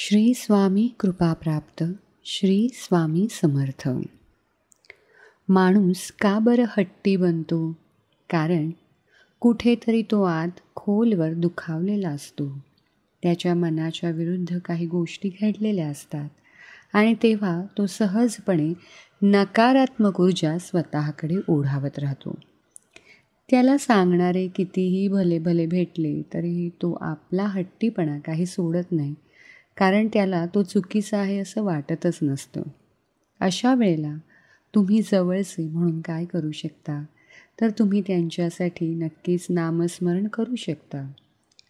श्री स्वामी कृपाप्राप्त, श्री स्वामी समर्थ. माणूस का बरं हट्टी बनतो? कारण कुठेतरी तो आत खोलवर दुखावलेला असतो. त्याच्या मनाच्या विरुद्ध काही गोष्टी घडलेल्या असतात आणि तेव्हा तो सहजपणे नकारात्मक ऊर्जा स्वतःकडे ओढावत राहतो. त्याला सांगणारे कितीही भले भले भेटले तरीही तो आपला हट्टीपणा काही सोडत नाही, कारण त्याला तो चुकीचा आहे असं वाटतच नसतं. अशा वेळेला तुम्ही जवळचे म्हणून काय करू शकता, तर तुम्ही त्यांच्यासाठी नक्कीच नामस्मरण करू शकता.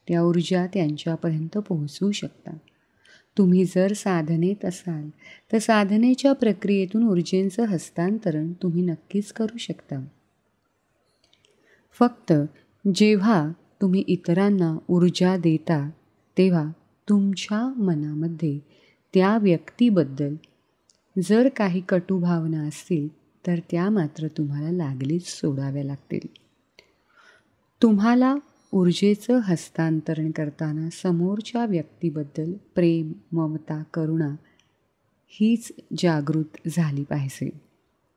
त्या ऊर्जा त्यांच्यापर्यंत पोहोचवू शकता. तुम्ही जर साधनेत असाल तर साधनेच्या प्रक्रियेतून ऊर्जेचं हस्तांतरण तुम्ही नक्कीच करू शकता. फक्त जेव्हा तुम्ही इतरांना ऊर्जा देता तेव्हा तुमच्या मनामध्ये त्या व्यक्तीबद्दल जर काही कटू भावना असतील तर त्या मात्र तुम्हाला लागलीच सोडाव्या लागतील. तुम्हाला ऊर्जेचं हस्तांतरण करताना समोरच्या व्यक्तीबद्दल प्रेम, ममता, करुणा हीच जागृत झाली पाहिजे.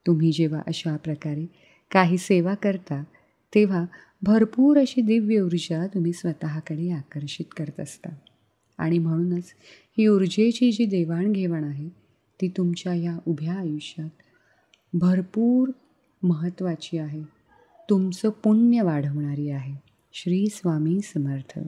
तुम्ही जेव्हा अशा प्रकारे काही सेवा करता तेव्हा भरपूर अशी दिव्य ऊर्जा तुम्ही स्वतःकडे आकर्षित करत असता आणि म्हणूनच ही ऊर्जेची जी देवाणघेवाण आहे ती तुमच्या ह्या उभ्या आयुष्यात भरपूर महत्त्वाची आहे. तुमचं पुण्य वाढवणारी आहे. श्री स्वामी समर्थ.